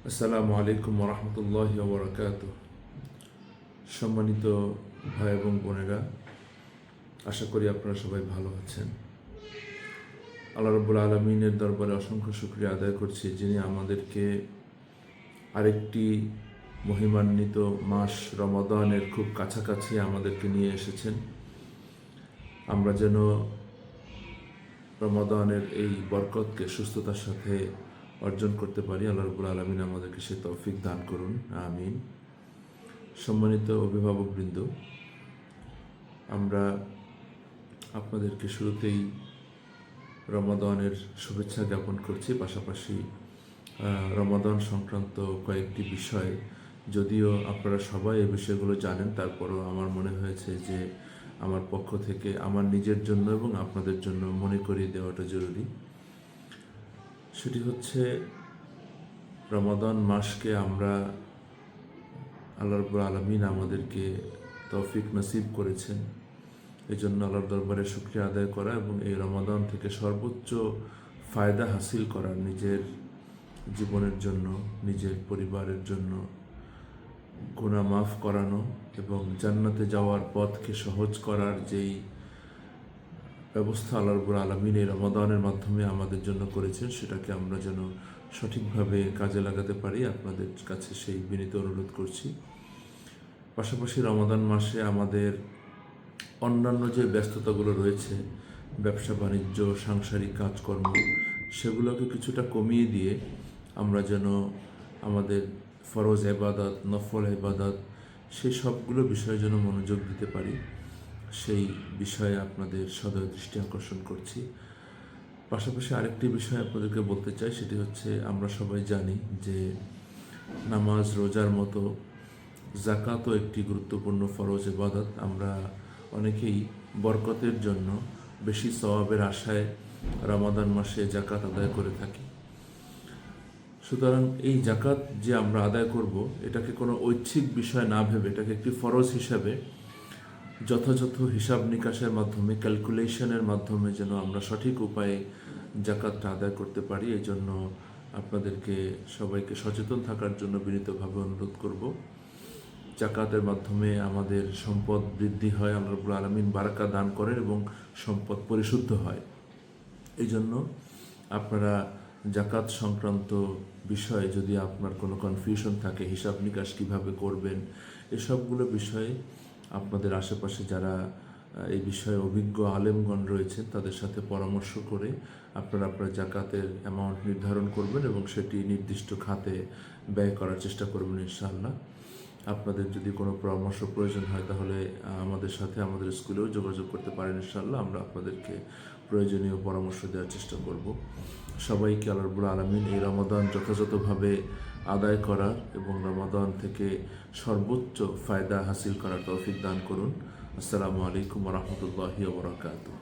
আসসালামু আলাইকুম রহমতুল্লাহি ওয়া বারাকাতুহু। সম্মানিত ভাই এবং বোনেরা, আশা করি আপনারা সবাই ভালো আছেন। আল্লাহ রাব্বুল আলামিনের দরবারে অসংখ্য শুকরিয়া আদায় করছি, যিনি আমাদেরকে আরেকটি মহিমান্বিত মাস রমাদানের খুব কাছাকাছি আমাদেরকে নিয়ে এসেছেন। আমরা যেন রমাদানের এই বরকতকে সুস্থতার সাথে অর্জন করতে পারি। আল্লাহ রাব্বুল আলামিন আমাদেরকে সে তৌফিক দান করুন, আমিন। সম্মানিত অভিভাবকবৃন্দ, আমরা আপনাদেরকে শুরুতেই রমাদানের শুভেচ্ছা জ্ঞাপন করছি। পাশাপাশি রমাদান সংক্রান্ত কয়েকটি বিষয়, যদিও আপনারা সবাই এই বিষয়গুলো জানেন, তারপরও আমার মনে হয়েছে যে আমার পক্ষ থেকে আমার নিজের জন্য এবং আপনাদের জন্য মনে করিয়ে দেওয়াটা জরুরি। সেটি হচ্ছে, রমাদান মাসকে আমরা আল্লাহ রাব্বুল আলামিন আমাদেরকে তৌফিক নসিব করেছেন, এই জন্য আল্লাহর দরবারে শুকরিয়া আদায় করা এবং এই রমাদান থেকে সর্বোচ্চ ফায়দা হাসিল করা, নিজের জীবনের জন্য, নিজের পরিবারের জন্য গুনাহ মাফ করানো এবং জান্নাতে যাওয়ার পথকে সহজ করার যেই ব্যবস্থা আল্লাহ রাব্বুল আলামিন এই রমাদানের মাধ্যমে আমাদের জন্য করেছেন, সেটাকে আমরা যেন সঠিকভাবে কাজে লাগাতে পারি, আপনাদের কাছে সেই বিনীত অনুরোধ করছি। পাশাপাশি রমাদান মাসে আমাদের অন্যান্য যে ব্যস্ততাগুলো রয়েছে, ব্যবসা বাণিজ্য, সাংসারিক কাজকর্ম, সেগুলোকে কিছুটা কমিয়ে দিয়ে আমরা যেন আমাদের ফরজ ইবাদত, নফল ইবাদত, সেই সবগুলো বিষয়ে যেন মনোযোগ দিতে পারি, সেই বিষয়ে আপনাদের সদয় দৃষ্টি আকর্ষণ করছি। পাশাপাশি আরেকটি বিষয় আপনাদেরকে বলতে চাই, সেটি হচ্ছে, আমরা সবাই জানি যে নামাজ, রোজার মতো যাকাতও একটি গুরুত্বপূর্ণ ফরজ ইবাদত। আমরা অনেকেই বরকতের জন্য বেশি সওয়াবের আশায় রমাদান মাসে যাকাত আদায় করে থাকি। সুতরাং এই যাকাত যে আমরা আদায় করব, এটাকে কোনো ঐচ্ছিক বিষয় না ভেবে, এটাকে একটি ফরজ হিসাবে যথাযথ হিসাব নিকাশের মাধ্যমে, ক্যালকুলেশনের মাধ্যমে যেন আমরা সঠিক উপায়ে যাকাতটা আদায় করতে পারি, এই জন্য আপনাদেরকে সবাইকে সচেতন থাকার জন্য বিনীতভাবে অনুরোধ করব। যাকাতের মাধ্যমে আমাদের সম্পদ বৃদ্ধি হয়, আল্লাহ রাব্বুল আলামিন বারাকা দান করেন এবং সম্পদ পরিশুদ্ধ হয়। এই জন্য আপনারা যাকাত সংক্রান্ত বিষয়ে যদি আপনার কোনো কনফিউশন থাকে, হিসাব নিকাশ কীভাবে করবেন, এসবগুলো বিষয়ে আপনাদের আশেপাশে যারা এই বিষয়ে অভিজ্ঞ আলেমগণ রয়েছেন, তাদের সাথে পরামর্শ করে আপনারা আপনার যাকাতের অ্যামাউন্ট নির্ধারণ করবেন এবং সেটি নির্দিষ্ট খাতে ব্যয় করার চেষ্টা করবেন ইনশাআল্লাহ। আপনাদের যদি কোনো পরামর্শ প্রয়োজন হয়, তাহলে আমাদের সাথে আমাদের স্কুলেও যোগাযোগ করতে পারেন ইনশাআল্লাহ। আমরা আপনাদেরকে প্রয়োজনীয় পরামর্শ দেওয়ার চেষ্টা করব। সবাইকে আল্লাহ রাব্বুল আলামিন এই রমাদান যথাযথভাবে আদায় করার এবং রমাদান থেকে সর্বোচ্চ ফায়দা হাসিল করার তৌফিক দান করুন। আসসালামু আলাইকুম রহমতুল্লাহি ওয়া বারাকাতুহু।